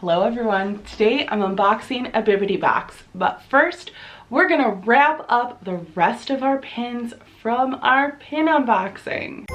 Hello everyone, today I'm unboxing a Bibbidi box, but first we're gonna wrap up the rest of our pins from our pin unboxing.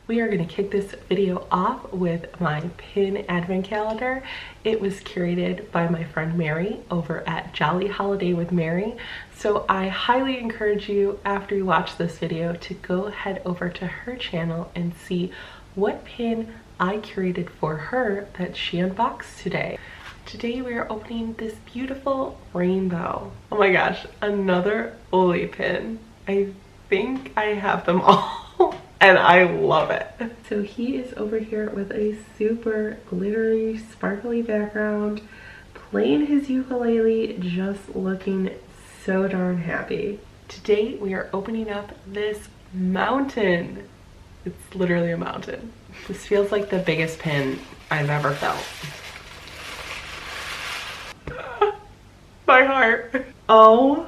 We are going to kick this video off with my pin advent calendar. It was curated by my friend Mary over at Jolly Holiday with Mary. So I highly encourage you, after you watch this video, to go head over to her channel and see what pin I curated for her that she unboxed today. Today we are opening this beautiful rainbow. Oh my gosh, another Oli pin. I think I have them all. And I love it. So he is over here with a super glittery, sparkly background, playing his ukulele, just looking so darn happy. Today we are opening up this mountain. It's literally a mountain. This feels like the biggest pin I've ever felt. My heart. Oh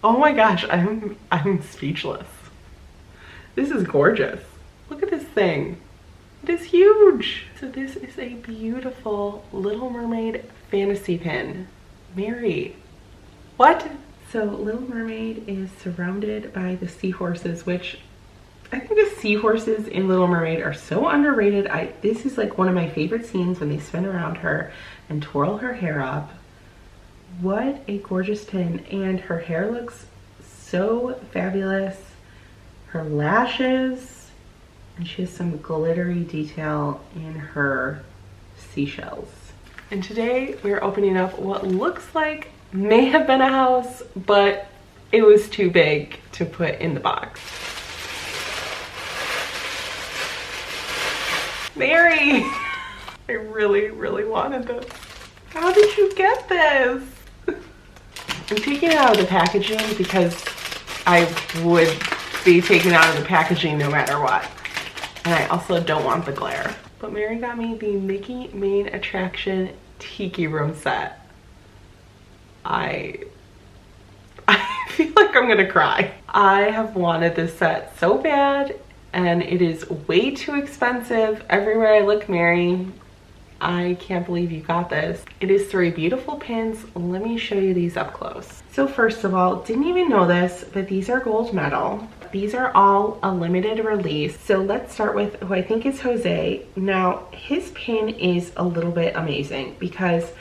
my gosh, I'm speechless. This is gorgeous. Look at this thing. It is huge. So this is a beautiful Little Mermaid fantasy pin. Mary, what? So Little Mermaid is surrounded by the seahorses, which I think the seahorses in Little Mermaid are so underrated. This is like one of my favorite scenes when they spin around her and twirl her hair up. What a gorgeous pin. And her hair looks so fabulous. Her lashes, and she has some glittery detail in her seashells. And today we're opening up what looks like may have been a house, but it was too big to put in the box. Mary, I really wanted this. How did you get this? I'm taking it out of the packaging because I would be taken out of the packaging no matter what, and I also don't want the glare. But Mary got me the Mickey Main Attraction Tiki Room set. I feel like I'm gonna cry. I have wanted this set so bad, and it is way too expensive. Everywhere I look, Mary, I can't believe you got this. It is 3 beautiful pins. Let me show you these up close. So first of all, didn't even know this, but these are gold medal. These are all a limited release. So let's start with who I think is Jose. Now, his pin is a little bit amazing because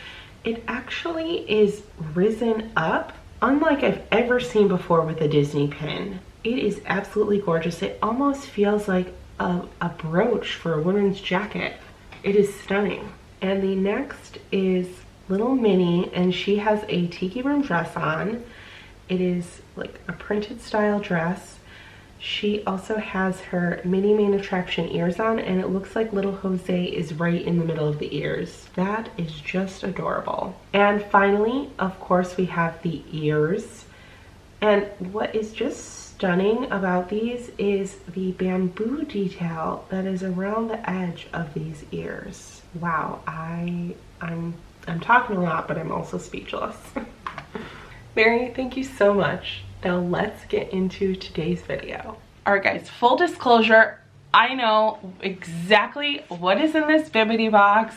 it actually is risen up, unlike I've ever seen before with a Disney pin. It is absolutely gorgeous. It almost feels like a brooch for a woman's jacket. It is stunning. And the next is little Minnie, and she has a Tiki Room dress on. It is like a printed style dress. She also has her Minnie Main Attraction ears on, and it looks like little Jose is right in the middle of the ears. That is just adorable. And finally, of course, we have the ears. And what is just stunning about these is the bamboo detail that is around the edge of these ears. Wow, I'm talking a lot, but I'm also speechless. Mary, thank you so much. Now let's get into today's video. All right guys, full disclosure, I know exactly what is in this Bibbidi box.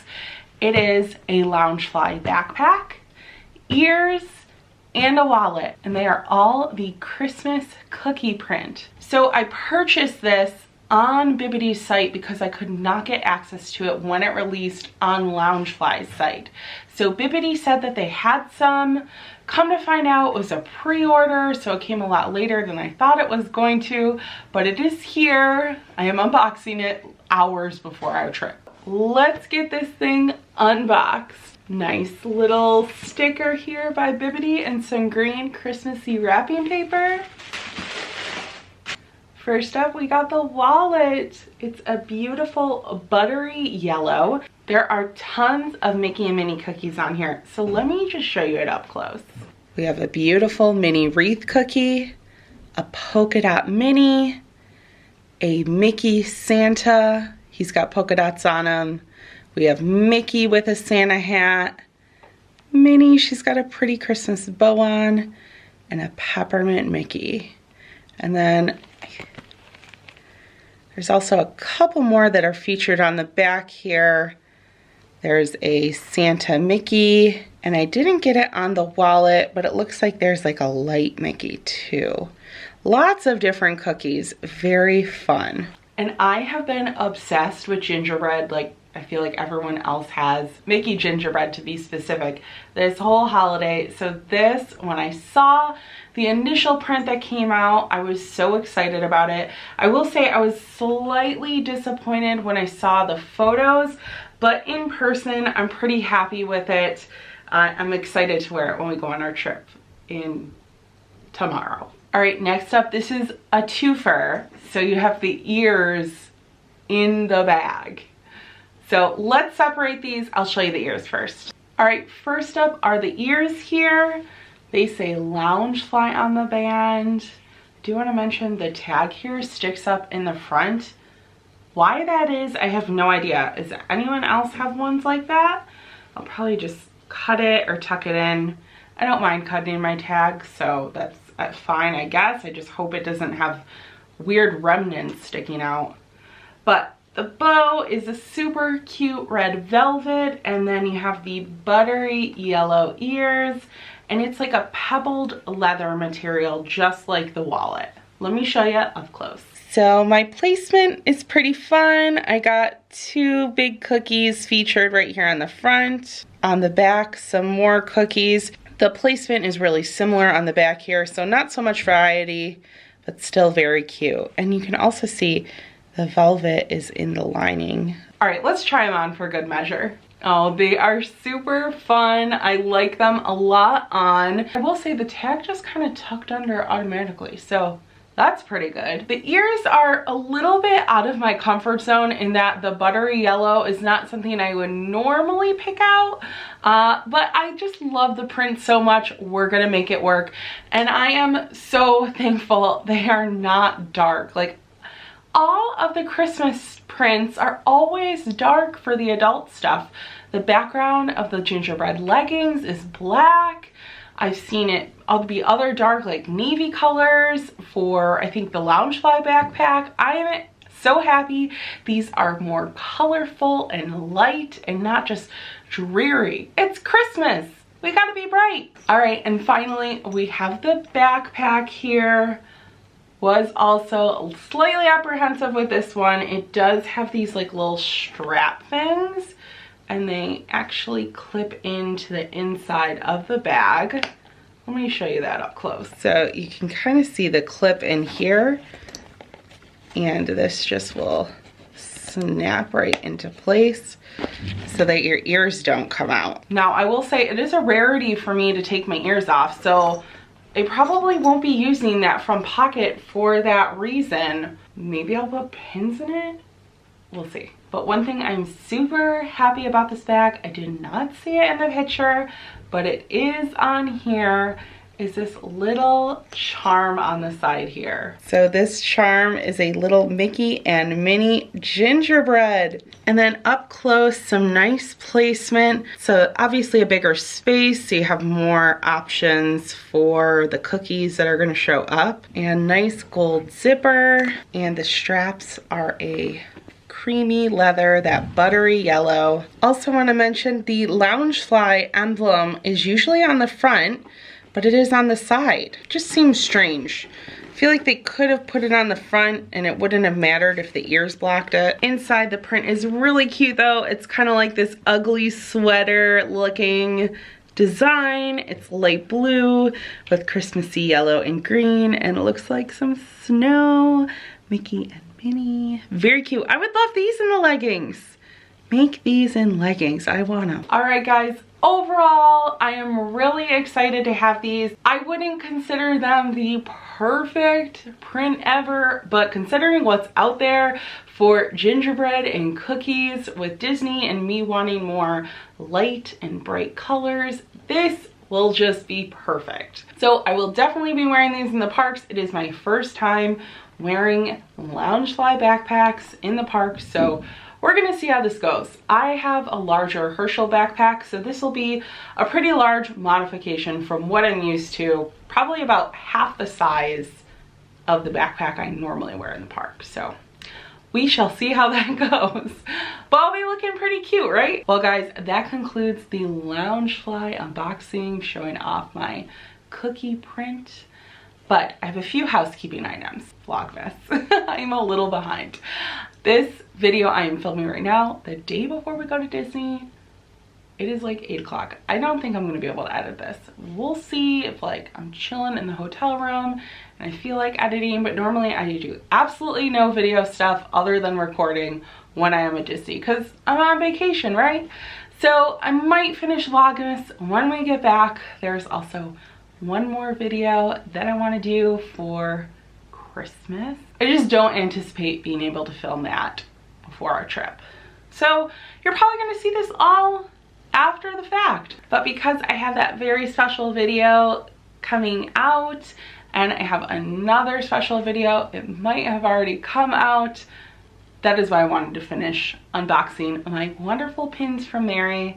It is a Loungefly backpack, ears, and a wallet, and they are all the Christmas cookie print. So I purchased this on Bibbidi's site because I could not get access to it when it released on Loungefly's site. So Bibbidi said that they had some. Come to find out, it was a pre-order, so it came a lot later than I thought it was going to, but it is here. I am unboxing it hours before our trip. Let's get this thing unboxed. Nice little sticker here by Bibbidi and some green Christmassy wrapping paper. First up, we got the wallet. It's a beautiful buttery yellow. There are tons of Mickey and Minnie cookies on here, so let me just show you it up close. We have a beautiful Minnie wreath cookie, a polka dot Minnie, a Mickey Santa. He's got polka dots on him. We have Mickey with a Santa hat. Minnie, she's got a pretty Christmas bow on. and a peppermint Mickey. And then there's also a couple more that are featured on the back here. There's a Santa Mickey, and I didn't get it on the wallet, but it looks like there's like a light Mickey too. Lots of different cookies, very fun. And I have been obsessed with gingerbread, like I feel like everyone else has. Mickey gingerbread, to be specific, this whole holiday. So this, when I saw the initial print that came out, I was so excited about it. I will say I was slightly disappointed when I saw the photos, but in person, I'm pretty happy with it. I'm excited to wear it when we go on our trip in tomorrow. All right, next up, this is a twofer. So you have the ears in the bag. So let's separate these. I'll show you the ears first. All right, first up are the ears here. They say Loungefly on the band. I do want to mention the tag here sticks up in the front. Why that is, I have no idea. Does anyone else have ones like that? I'll probably just cut it or tuck it in. I don't mind cutting my tag, so that's fine, I guess. I just hope it doesn't have weird remnants sticking out. But the bow is a super cute red velvet, and then you have the buttery yellow ears, and it's like a pebbled leather material, just like the wallet. Let me show you up close. So my placement is pretty fun. I got 2 big cookies featured right here on the front. On the back, some more cookies. The placement is really similar on the back here, so not so much variety, but still very cute. And you can also see the velvet is in the lining. All right, let's try them on for good measure. Oh, they are super fun. I like them a lot on. I will say the tag just kind of tucked under automatically, so that's pretty good. The ears are a little bit out of my comfort zone in that the buttery yellow is not something I would normally pick out, but I just love the print so much, we're gonna make it work. And I am so thankful they are not dark. Like, all of the Christmas prints are always dark for the adult stuff. The background of the gingerbread leggings is black. I've seen it be other dark, like navy colors for, I think, the Loungefly backpack. I am so happy these are more colorful and light and not just dreary. It's Christmas. We gotta be bright. All right, and finally, we have the backpack here. Was also slightly apprehensive with this one. It does have these like little strap things, and they actually clip into the inside of the bag. Let me show you that up close. So you can kind of see the clip in here, and this just will snap right into place so that your ears don't come out. Now, I will say it is a rarity for me to take my ears off, so I probably won't be using that from pocket for that reason. Maybe I'll put pins in it. We'll see. But one thing I'm super happy about this bag, I did not see it in the picture, but it is on here, is this little charm on the side here. So this charm is a little Mickey and Minnie gingerbread. And then up close, some nice placement. So obviously a bigger space, so you have more options for the cookies that are gonna show up. And nice gold zipper. And the straps are a creamy leather, that buttery yellow. Also want to mention the Loungefly emblem is usually on the front, but it is on the side. Just seems strange. I feel like they could have put it on the front and it wouldn't have mattered if the ears blocked it. Inside, the print is really cute though. It's kind of like this ugly sweater looking design. It's light blue with Christmassy yellow and green, and it looks like some snow. Mickey and Minnie. Very cute. I would love these in the leggings. Make these in leggings. I want them. All right, guys. Overall, I am really excited to have these. I wouldn't consider them the perfect print ever, but considering what's out there for gingerbread and cookies with Disney and me wanting more light and bright colors, this will just be perfect. So I will definitely be wearing these in the parks. It is my first time wearing Loungefly backpacks in the park, so we're gonna see how this goes. I have a larger Herschel backpack, so this will be a pretty large modification from what I'm used to, probably about half the size of the backpack I normally wear in the park. So we shall see how that goes. But I'll be looking pretty cute, right? Well guys, that concludes the Loungefly unboxing, showing off my cookie print. But I have a few housekeeping items. Vlogmas. I'm a little behind. This video I am filming right now, the day before we go to Disney. It is like 8 o'clock. I don't think I'm gonna be able to edit this. We'll see if like I'm chilling in the hotel room and I feel like editing, but normally I do absolutely no video stuff other than recording when I am at Disney because I'm on vacation, right? So I might finish Vlogmas when we get back. There's also one more video that I want to do for Christmas. I just don't anticipate being able to film that before our trip. So you're probably gonna see this all after the fact. But because I have that very special video coming out and I have another special video, it might have already come out. That is why I wanted to finish unboxing my wonderful pins from Mary.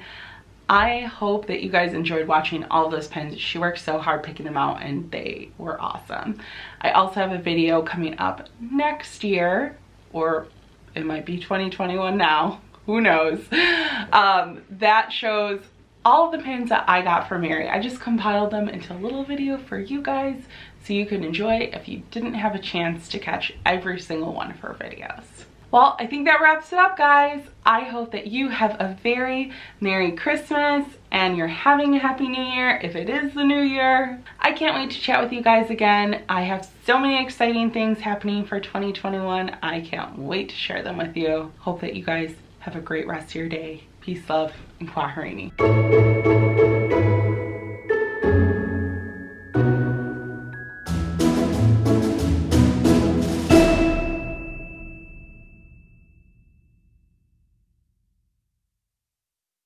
I hope that you guys enjoyed watching all those pins. She worked so hard picking them out and they were awesome. I also have a video coming up next year, or it might be 2021 now, who knows, that shows all of the pins that I got from Mary. I just compiled them into a little video for you guys so you can enjoy if you didn't have a chance to catch every single one of her videos. Well, I think that wraps it up, guys. I hope that you have a very Merry Christmas and you're having a Happy New Year if it is the new year. I can't wait to chat with you guys again. I have so many exciting things happening for 2021. I can't wait to share them with you. Hope that you guys have a great rest of your day. Peace, love, and Kwaherini.